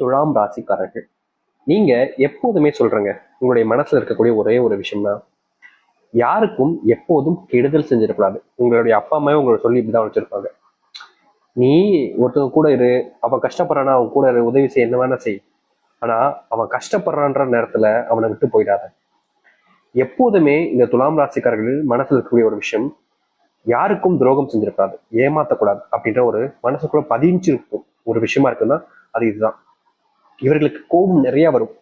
துலாம் ராசிக்காரர்கள், நீங்க எப்போதுமே சொல்றேங்க, உங்களுடைய மனசுல இருக்கக்கூடிய ஒரே ஒரு விஷயம்னா, யாருக்கும் எப்போதும் கெடுதல் செஞ்சிடக்கூடாது. உங்களுடைய அப்பா அம்மாவே உங்களை சொல்லி இப்படிதான் வச்சிருப்பாங்க. நீ ஒருத்தவங்க கூட இரு, அவன் கஷ்டப்படுறானா அவன் கூட இரு, உதவி செய்ய என்ன வேணா செய். ஆனா அவன் கஷ்டப்படுறான்ற நேரத்துல அவனை விட்டு போயிடாத. எப்போதுமே இந்த துலாம் ராசிக்காரர்கள் மனசுல இருக்கக்கூடிய ஒரு விஷயம், யாருக்கும் துரோகம் செஞ்சிடக்கூடாது, ஏமாத்தக்கூடாது அப்படின்ற ஒரு மனசுக்குள்ள பதிஞ்சிருக்கும் ஒரு விஷயமா இருக்குன்னா அது இதுதான். இவர்களுக்கு கோபம் நிறைய வரும்.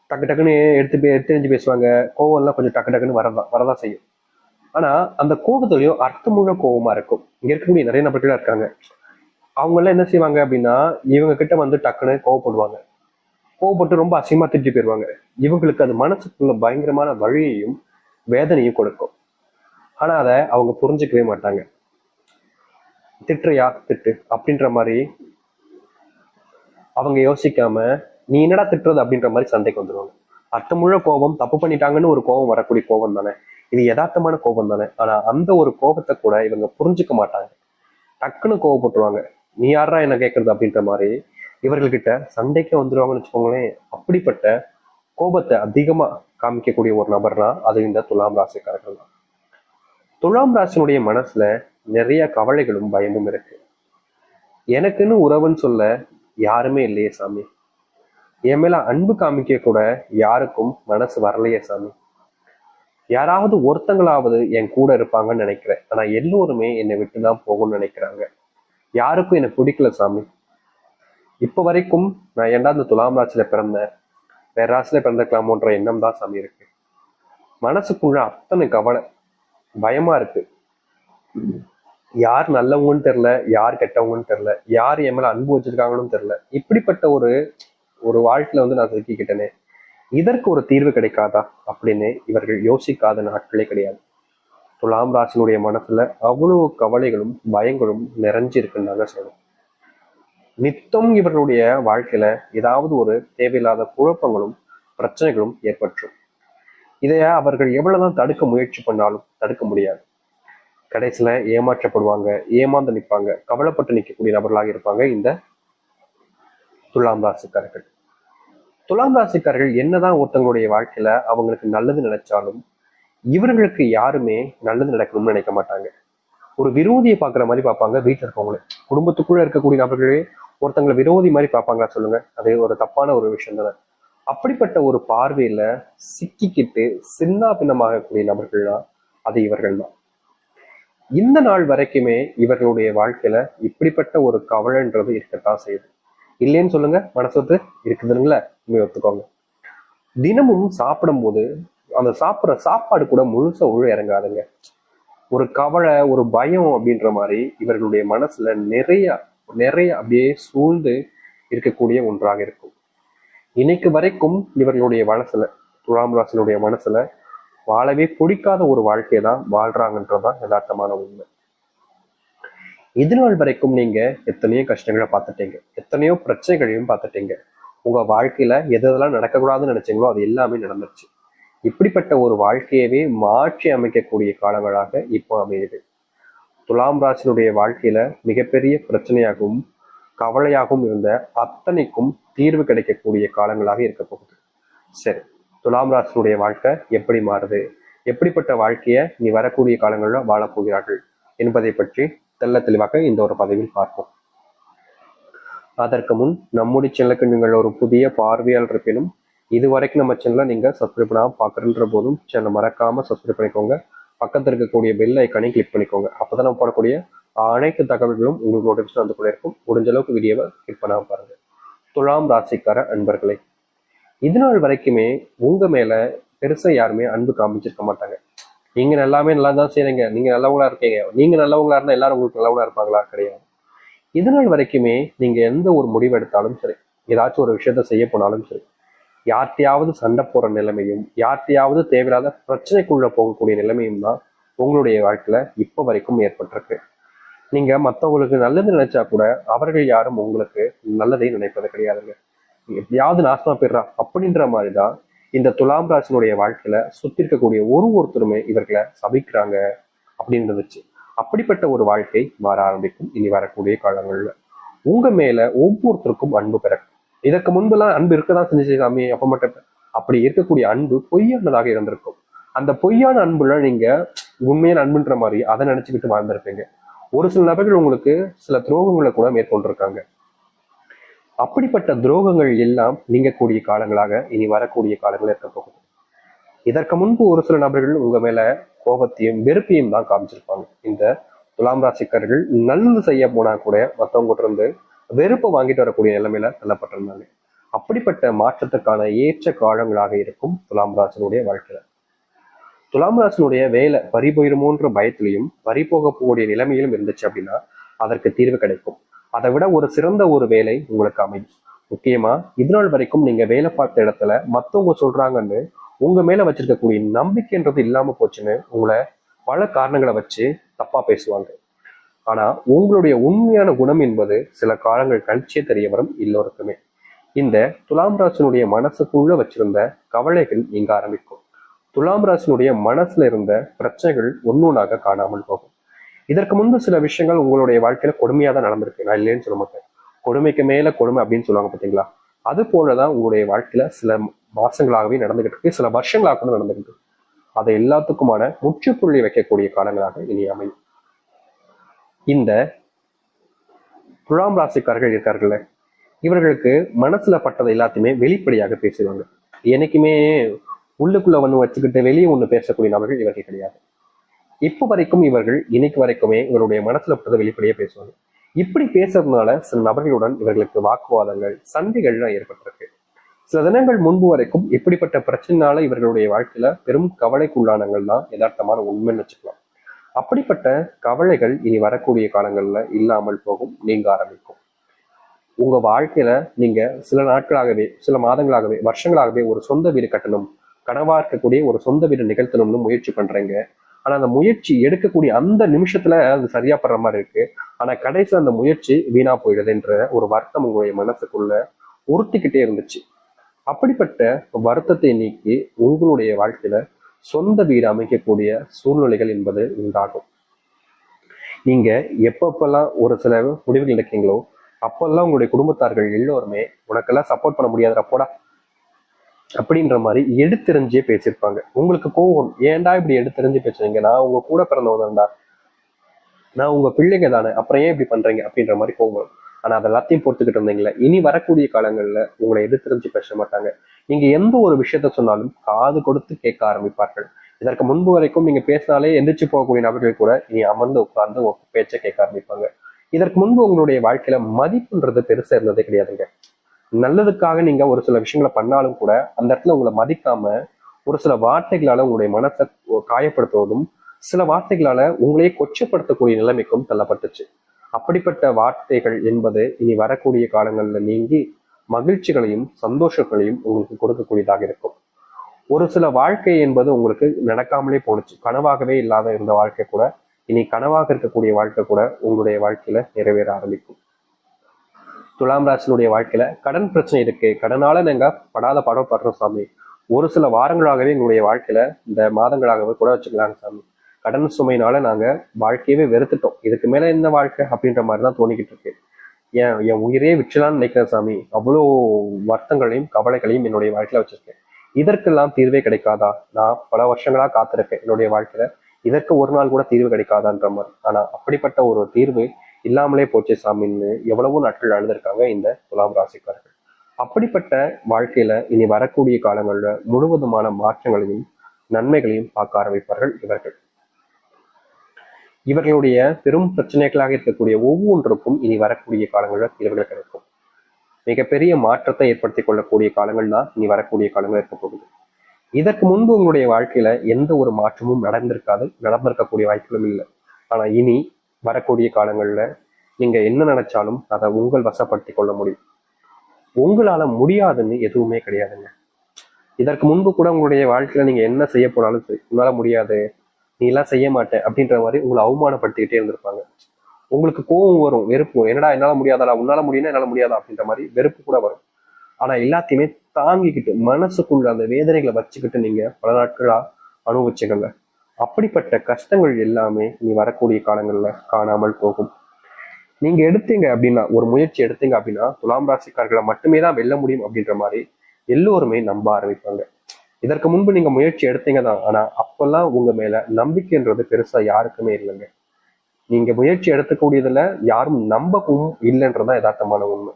டக்கு டக்குன்னு எடுத்து பேசுவாங்க. கோவம் எல்லாம் கொஞ்சம் டக்கு டக்குன்னு வரதான் செய்யும். ஆனா அந்த கோபத்துலயும் அர்த்தமுள்ள கோபமா இருக்கும். இங்க இருக்கக்கூடிய நிறைய நபர்களா இருக்காங்க. அவங்க எல்லாம் என்ன செய்வாங்க அப்படின்னா, இவங்க கிட்ட வந்து டக்குன்னு கோவப்படுவாங்க. கோவப்பட்டு ரொம்ப அசிங்கமா திட்டி போயிருவாங்க. இவங்களுக்கு அது மனசுக்குள்ள பயங்கரமான வழியையும் வேதனையும் கொடுக்கும். ஆனா அதை அவங்க புரிஞ்சுக்கவே மாட்டாங்க. திட்டுறியா திட்டு அப்படின்ற மாதிரி அவங்க யோசிக்காம, நீ என்னடா திட்டுறது அப்படின்ற மாதிரி சண்டைக்கு வந்துருவாங்க. அர்த்தமுள்ள கோபம், தப்பு பண்ணிட்டாங்கன்னு ஒரு கோபம் வரக்கூடிய கோபம் தானே, இது யதார்த்தமான கோபம் தானே. ஆனா அந்த ஒரு கோபத்தை கூட இவங்க புரிஞ்சுக்க மாட்டாங்க. டக்குன்னு கோவப்பட்டுருவாங்க. நீ யாரா என்ன கேட்கறது அப்படின்ற மாதிரி இவர்கள்கிட்ட சண்டைக்கு வந்துருவாங்கன்னு வச்சுக்கோங்களேன். அப்படிப்பட்ட கோபத்தை அதிகமா காமிக்கக்கூடிய ஒரு நபர்னா அது இந்த துலாம் ராசிக்காரர்கள் தான். துலாம் ராசினுடைய மனசுல நிறைய கவலைகளும் பயமும் இருக்கு. எனக்குன்னு உறவுன்னு சொல்ல யாருமே இல்லையே சாமி, என் மேல அன்பு காமிக்க கூட யாருக்கும் மனசு வரலையே சாமி, யாராவது ஒருத்தங்களாவது என் கூட இருப்பாங்கன்னு நினைக்கிறேன், ஆனா எல்லோருமே என்னை விட்டுதான் போகும்னு நினைக்கிறாங்க. யாருக்கும் என்னை பிடிக்கல சாமி. இப்ப வரைக்கும் நான் ஏன்டா இந்த துலாம் ராசியில பிறந்தேன், வேற ராசியில பிறந்திருக்கலாமோன்ற எண்ணம் தான் சாமி இருக்கு. மனசுக்குள்ள அத்தனை கவலை, பயமா இருக்கு. யார் நல்லவங்கன்னு தெரியல, யார் கெட்டவங்கன்னு தெரியல, யார் என் மேல அன்பு வச்சிருக்காங்கன்னு தெரியல. இப்படிப்பட்ட ஒரு ஒரு வாழ்க்கையில வந்து நான் சிக்கிக்கிட்டேனே, இதற்கு ஒரு தீர்வு கிடைக்காதா அப்படின்னு இவர்கள் யோசிக்காத நாட்களே கிடையாது. துலாம் ராசினுடைய மனசுல அவ்வளவு கவலைகளும் பயங்களும் நிறைஞ்சிருக்குன்னு சொல்லணும். நித்தம் இவர்களுடைய வாழ்க்கையில ஏதாவது ஒரு தேவையில்லாத குழப்பங்களும் பிரச்சனைகளும் ஏற்பற்றும். இதைய அவர்கள் எவ்வளவுதான் தடுக்க முயற்சி பண்ணாலும் தடுக்க முடியாது. கடைசியில ஏமாற்றப்படுவாங்க, ஏமாந்து நிற்பாங்க, கவலைப்பட்டு நிற்கக்கூடிய நபர்களாக இருப்பாங்க இந்த துலாம் ராசிக்காரர்கள். துலாம் ராசிக்காரர்கள் என்னதான் ஒருத்தங்களுடைய வாழ்க்கையில அவங்களுக்கு நல்லது நினைச்சாலும் இவர்களுக்கு யாருமே நல்லது நடக்கணும்னு நினைக்க மாட்டாங்க. ஒரு விரோதியை பாக்குற மாதிரி பார்ப்பாங்க வீட்டுல இருக்கவங்களே. குடும்பத்துக்குள்ள இருக்கக்கூடிய நபர்களே ஒருத்தங்களை விரோதி மாதிரி பார்ப்பாங்களா சொல்லுங்க, அது ஒரு தப்பான ஒரு விஷயம் தானே. அப்படிப்பட்ட ஒரு பார்வையில சிக்கிக்கிட்டு சின்ன பின்னமாகக்கூடிய நபர்கள்னா அது இவர்கள் தான். இந்த நாள் வரைக்குமே இவர்களுடைய வாழ்க்கையில இப்படிப்பட்ட ஒரு கவலைன்றது இருக்கத்தான் செய்யுது. இல்லைன்னு சொல்லுங்க, மனசொத்து இருக்குதுங்களா, உண்மையை ஒத்துக்கோங்க. தினமும் சாப்பிடும் போது அந்த சாப்பிட்ற சாப்பாடு கூட முழுசா உள்ள இறங்காதுங்க. ஒரு கவலை, ஒரு பயம் அப்படின்ற மாதிரி இவர்களுடைய மனசுல நிறைய நிறைய அப்படியே சூழ்ந்து இருக்கக்கூடிய ஒன்றாக இருக்கும். இன்னைக்கு வரைக்கும் இவர்களுடைய மனசுல, துலாம் ராசினுடைய மனசுல வாழவே பிடிக்காத ஒரு வாழ்க்கையை தான் வாழ்றாங்கன்றதுதான் யதார்த்தமான உண்மை. இது நாள் வரைக்கும் நீங்க எத்தனையோ கஷ்டங்களை பார்த்துட்டீங்க, எத்தனையோ பிரச்சனைகளையும் பார்த்துட்டீங்க. உங்க வாழ்க்கையில எதெல்லாம் நடக்கக்கூடாதுன்னு நினைச்சீங்களோ அது எல்லாமே நடந்துருச்சு. இப்படிப்பட்ட ஒரு வாழ்க்கையவே மாற்றி அமைக்கக்கூடிய காலங்களாக இப்போ அமையுது. துலாம் ராசினுடைய வாழ்க்கையில மிகப்பெரிய பிரச்சனையாகவும் கவலையாகவும் இருந்த அத்தனைக்கும் தீர்வு கிடைக்கக்கூடிய காலங்களாக இருக்க போகுது. சரி, துலாம் ராசினுடைய வாழ்க்கை எப்படி மாறுது, எப்படிப்பட்ட வாழ்க்கையை நீ வரக்கூடிய காலங்களில் வாழப்போகிறார்கள் என்பதை பற்றி தெல்ல தெளிவாக இந்த ஒரு பதிவில் பார்ப்போம். அதற்கு முன் நம்முடைய சேனலுக்கு நீங்கள் ஒரு புதிய பார்வையாளர் இருப்பினும் இதுவரைக்கும் நம்ம சேனலை நீங்க சப்ஸ்கிரைப் பண்ணாமல் பார்க்குறன்ற போதும் சேனலை மறக்காம சப்ஸ்கிரைப் பண்ணிக்கோங்க. பக்கத்தில் இருக்கக்கூடிய பெல் ஐக்கானை கிளிக் பண்ணிக்கோங்க. அப்போதான் நம்ம போடக்கூடிய அனைத்து தகவல்களும் உங்களுக்கு நோட்டிஃபிகேஷன் வந்து கூட இருக்கும். முடிஞ்ச அளவுக்கு வீடியோவை கிளிக் பண்ணாம பாருங்க. துலாம் ராசிக்கார அன்பர்களே, இது நாள் வரைக்குமே உங்க மேல பெருசா யாருமே அன்பு காமிச்சிருக்க மாட்டாங்க. நீங்க எல்லாமே நல்லா தான் செய்றீங்க, நீங்க நல்லவங்களா இருக்கீங்க, நீங்க நல்லவங்களா இருந்தா எல்லாரும் உங்களுக்கு நல்லவங்களா இருப்பாங்களா? கிடையாது. இது நாள் வரைக்குமே நீங்க எந்த ஒரு முடிவு எடுத்தாலும் சரி, ஏதாச்சும் ஒரு விஷயத்த செய்ய போனாலும் சரி, யார்கிட்டையாவது சண்டை போற நிலைமையும், யார்கிட்டையாவது தேவையில்லாத பிரச்சனைக்குள்ள போகக்கூடிய நிலைமையும் தான் உங்களுடைய வாழ்க்கையில இப்ப வரைக்கும் ஏற்பட்டிருக்கு. நீங்க மற்றவங்களுக்கு நல்லது நினைச்சா கூட அவர்கள் யாரும் உங்களுக்கு நல்லதை நினைப்பது கிடையாதுங்க. எப்படியாவது நாசமா போயிடுறா அப்படின்ற மாதிரிதான் இந்த துலாம் ராசினுடைய வாழ்க்கையில சுத்தி இருக்கக்கூடிய ஒருத்தருமே இவர்களை சபிக்கிறாங்க அப்படின்னு இருந்துச்சு. அப்படிப்பட்ட ஒரு வாழ்க்கை மாற ஆரம்பிக்கும் இனி வரக்கூடிய காலங்கள்ல. உங்க மேல ஒவ்வொருத்தருக்கும் அன்பு பிறக்கும். இதற்கு முன்பெல்லாம் அன்பு இருக்கதான் செஞ்சு சாமி அப்ப மட்டும் அப்படி இருக்கக்கூடிய அன்பு பொய்யானதாக இருந்திருக்கும். அந்த பொய்யான அன்புல நீங்க உண்மையான அன்புன்ற மாதிரி அதை நினைச்சுக்கிட்டு வாழ்ந்திருப்பீங்க. ஒரு சில நபர்கள் உங்களுக்கு சில துரோகங்களை கூட மேற்கொண்டிருக்காங்க. அப்படிப்பட்ட துரோகங்கள் எல்லாம் நீங்கக்கூடிய காலங்களாக இனி வரக்கூடிய காலங்கள் இருக்க போகுது. இதற்கு முன்பு ஒரு சில நபர்கள் உங்க மேல கோபத்தையும் வெறுப்பையும் தான் காமிச்சிருப்பாங்க. இந்த துலாம் ராசிக்காரர்கள் நல்லது செய்ய போனா கூட மற்றவங்க இருந்து வெறுப்பை வாங்கிட்டு வரக்கூடிய நிலைமையில தள்ளப்பட்டிருந்தாங்க. அப்படிப்பட்ட மாற்றத்துக்கான ஏற்ற காலங்களாக இருக்கும் துலாம் ராசினுடைய வாழ்க்கையில. துலாம் ராசினுடைய வேலை பறி போயிருமோன்ற பயத்திலையும் பறி போகக்கூடிய நிலைமையிலும் இருந்துச்சு அப்படின்னா அதற்கு தீர்வு கிடைக்கும். அதை விட ஒரு சிறந்த ஒரு வேலை உங்களுக்கு அமையும். முக்கியமா இதுநாள் வரைக்கும் நீங்க வேலை பார்த்த இடத்துல மத்தவங்க சொல்றாங்கன்னு உங்க மேல வச்சிருக்கக்கூடிய நம்பிக்கைன்றது இல்லாம போச்சுன்னு உங்களை பல காரணங்களை வச்சு தப்பா பேசுவாங்க. ஆனா உங்களுடைய உண்மையான குணம் என்பது சில காலங்கள் கழிச்சே தெரிய வரும் எல்லோருக்குமே. இந்த துலாம் ராசினுடைய மனசுக்குள்ள வச்சிருந்த கவலைகள் நீங்க ஆரம்பிக்கும். துலாம் ராசினுடைய மனசுல இருந்த பிரச்சனைகள் ஒன்னொன்னாக காணாமல் போகும். இதற்கு முன்பு சில விஷயங்கள் உங்களுடைய வாழ்க்கையில கொடுமையா தான் நடந்திருக்கு, நான் இல்லைன்னு சொல்ல மாட்டேன். கொடுமைக்கு மேல கொடுமை அப்படின்னு சொல்லுவாங்க பாத்தீங்களா, அது போலதான் உங்களுடைய வாழ்க்கையில சில மாசங்களாகவே நடந்துகிட்டு இருக்கு, சில வருஷங்களாக கூட நடந்துகிட்டு இருக்கு. அதை எல்லாத்துக்குமான முற்றுப்புள்ளி வைக்கக்கூடிய காலங்களாக இனி அமையும். இந்த துலாம் ராசிக்காரர்கள் இருக்கார்கள்ல, இவர்களுக்கு மனசுல பட்டதை எல்லாத்தையுமே வெளிப்படையாக பேசுவாங்க. என்னைக்குமே உள்ளுக்குள்ள ஒண்ணு வச்சுக்கிட்டு வெளியே ஒண்ணு பேசக்கூடிய நபர்கள் இவர்கள் கிடையாது. இப்போ வரைக்கும் இவர்கள் இன்னைக்கு வரைக்குமே இவருடைய மனசுல பட்டதை வெளிப்படையா பேசுவாங்க. இப்படி பேசுறதுனால சில நபர்களுடன் இவர்களுக்கு வாக்குவாதங்கள் சண்டைகள்லாம் ஏற்பட்டிருக்கு. சில தினங்கள் முன்பு வரைக்கும் இப்படிப்பட்ட பிரச்சனைனால இவர்களுடைய வாழ்க்கையில பெரும் கவலைக்குள்ளானங்கள் தான் யதார்த்தமான உண்மைன்னு வச்சுக்கலாம். அப்படிப்பட்ட கவலைகள் இனி வரக்கூடிய காலங்கள்ல இல்லாமல் போகும், நீங்க ஆரம்பிக்கும். உங்க வாழ்க்கையில நீங்க சில நாட்களாகவே சில மாதங்களாகவே வருஷங்களாகவே ஒரு சொந்த வீடு கட்டணும், கனவா இருக்கக்கூடிய ஒரு சொந்த வீடு நிகழ்த்தணும்னு முயற்சி பண்றீங்க. ஆனா அந்த முயற்சி எடுக்கக்கூடிய அந்த நிமிஷத்துல அது சரியா படுற மாதிரி இருக்கு. ஆனா கடைசியில் அந்த முயற்சி வீணா போயிடுதுன்ற ஒரு வருத்தம் உங்களுடைய மனசுக்குள்ள உறுத்திக்கிட்டே இருந்துச்சு. அப்படிப்பட்ட வருத்தத்தை நீக்கி உங்களுடைய வாழ்க்கையில சொந்த வீடு அமைக்கக்கூடிய சூழ்நிலைகள் என்பது உண்டாகும். நீங்க எப்பப்பெல்லாம் ஒரு சில முடிவுகள் எடுக்கீங்களோ அப்பெல்லாம் உங்களுடைய குடும்பத்தார்கள் எல்லோருமே உனக்கெல்லாம் சப்போர்ட் பண்ண முடியாத போடா அப்படின்ற மாதிரி எடுத்தெறிஞ்சே பேசியிருப்பாங்க. உங்களுக்கு கோவம், ஏன்டா இப்படி எடுத்தெறிஞ்சு பேசுறீங்க, நான் உங்க கூட பிறந்தவதான்டா, நான் உங்க பிள்ளைங்க தானே, அப்புறம் ஏன் இப்படி பண்றீங்க அப்படின்ற மாதிரி கோவம். ஆனா அது எல்லாத்தையும் பொறுத்துக்கிட்டு இருந்தீங்களே, இனி வரக்கூடிய காலங்கள்ல உங்களை எடுத்தெறிஞ்சு பேச மாட்டாங்க. நீங்க எந்த ஒரு விஷயத்த சொன்னாலும் காது கொடுத்து கேட்க ஆரம்பிப்பார்கள். இதற்கு முன்பு வரைக்கும் நீங்க பேசினாலே எந்திரிச்சு போகக்கூடிய நபர்கள் கூட இனி அமர்ந்து உட்கார்ந்து உங்க பேச்சை கேட்க ஆரம்பிப்பாங்க. இதற்கு முன்பு உங்களுடைய வாழ்க்கையில மதிப்புன்றது பெருசா இருந்ததே கிடையாதுங்க. நல்லதுக்காக நீங்க ஒரு சில விஷயங்களை பண்ணாலும் கூட அந்த இடத்துல உங்களை மதிக்காம ஒரு சில வார்த்தைகளால உங்களுடைய மனசை காயப்படுத்துவதும் சில வார்த்தைகளால உங்களையே கொச்சப்படுத்தக்கூடிய நிலைமைக்கும் தள்ளப்பட்டுச்சு. அப்படிப்பட்ட வார்த்தைகள் என்பது இனி வரக்கூடிய காலங்கள்ல நீங்கி மகிழ்ச்சிகளையும் சந்தோஷங்களையும் உங்களுக்கு கொடுக்கக்கூடியதாக இருக்கும். ஒரு சில வாழ்க்கை என்பது உங்களுக்கு நடக்காமலே போணுச்சு, கனவாகவே இல்லாத இருந்த வாழ்க்கை கூட இனி கனவாக இருக்கக்கூடிய வாழ்க்கை கூட உங்களுடைய வாழ்க்கையில நிறைவேற ஆரம்பிக்கும். துலாம் ராசினுடைய வாழ்க்கையில கடன் பிரச்சனை இருக்கு, கடனால நாங்க படாத படம் படுறோம் சாமி, ஒரு சில வாரங்களாகவே எங்களுடைய வாழ்க்கையில இந்த மாதங்களாகவே கூட வச்சுக்கலாங்க சாமி, கடன் சுமையினால நாங்க வாழ்க்கையவே வெறுத்துட்டோம், இதுக்கு மேல என்ன வாழ்க்கை அப்படின்ற மாதிரிதான் தோணிக்கிட்டு இருக்கு, என் உயிரே விற்றலான்னு நினைக்கிறேன் சாமி, அவ்வளோ வருத்தங்களையும் கவலைகளையும் என்னுடைய வாழ்க்கையில வச்சிருக்கேன், இதற்கெல்லாம் தீர்வே கிடைக்காதா, நான் பல வருஷங்களா காத்திருக்கேன் என்னுடைய வாழ்க்கையில, இதற்கு ஒரு நாள் கூட தீர்வு கிடைக்காதான்ற மாதிரி. ஆனா அப்படிப்பட்ட ஒரு தீர்வு இல்லாமலே போச்சு சாமின்னு எவ்வளவோ நாட்கள் அழுந்திருக்காங்க இந்த துலாம் ராசிக்காரர்கள். அப்படிப்பட்ட வாழ்க்கையில இனி வரக்கூடிய காலங்கள்ல முழுவதுமான மாற்றங்களையும் நன்மைகளையும் பார்க்க ஆரம்பிப்பார்கள் இவர்கள். இவர்களுடைய பெரும் பிரச்சனைகளாக இருக்கக்கூடிய ஒவ்வொன்றுக்கும் இனி வரக்கூடிய காலங்களில் தீர்வுகள் கிடைக்கும். மிகப்பெரிய மாற்றத்தை ஏற்படுத்திக் கொள்ளக்கூடிய காலங்கள் தான் இனி வரக்கூடிய காலங்கள் இருக்க போகுது. இதற்கு முன்பு உங்களுடைய வாழ்க்கையில எந்த ஒரு மாற்றமும் நடந்திருக்காது, நடந்திருக்கக்கூடிய வாய்ப்புகளும் இல்லை. ஆனா இனி வரக்கூடிய காலங்கள்ல நீங்க என்ன நினைச்சாலும் அதை உங்கள் வசப்படுத்தி கொள்ள முடியும். உங்களால முடியாதுன்னு எதுவுமே கிடையாதுங்க. இதற்கு முன்பு கூட உங்களுடைய வாழ்க்கையில நீங்க என்ன செய்ய போனாலும் சரி, உன்னால முடியாது, நீ எல்லாம் செய்ய மாட்டேன் அப்படின்ற மாதிரி உங்களை அவமானப்படுத்திக்கிட்டே இருந்திருப்பாங்க. உங்களுக்கு கோபம் வரும், வெறுப்பு வரும், என்னடா என்னால முடியாதா, உன்னால முடியும்னா என்னால முடியாதா அப்படின்ற மாதிரி வெறுப்பு கூட வரும். ஆனா எல்லாத்தையுமே தாங்கிக்கிட்டு மனசுக்குள்ள அந்த வேதனைகளை வச்சுக்கிட்டு நீங்க பல நாட்களா நீங்க எடுத்தீங்க அப்படின்னா, ஒரு முயற்சி எடுத்தீங்க அப்படின்னா துலாம் ராசிக்காரர்களை மட்டுமே தான் வெல்ல முடியும் அப்படின்ற மாதிரி எல்லோருமே நம்ப ஆரம்பிப்பாங்க. இதற்கு முன்பு நீங்க முயற்சி எடுத்தீங்க தான், ஆனா அப்பெல்லாம் உங்க மேல நம்பிக்கைன்றது பெருசா யாருக்குமே இல்லைங்க. நீங்க முயற்சி எடுக்கக்கூடியதுல யாரும் நம்பவும் இல்லைன்றதான் யதார்த்தமான உண்மை.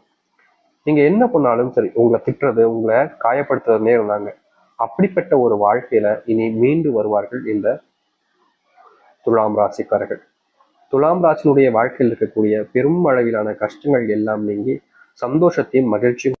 நீங்க என்ன பண்ணாலும் சரி, உங்களை திட்டுறது, உங்களை காயப்படுத்துறதுனே இருந்தாங்க. அப்படிப்பட்ட ஒரு வாழ்க்கையில இனி மீண்டு வருவார்கள் இந்த துலாம் ராசிக்காரர்கள். துலாம் ராசினுடைய வாழ்க்கையில் இருக்கக்கூடிய பெரும் அளவிலான கஷ்டங்கள் எல்லாம் நீங்கி சந்தோஷத்தையும் மகிழ்ச்சியும்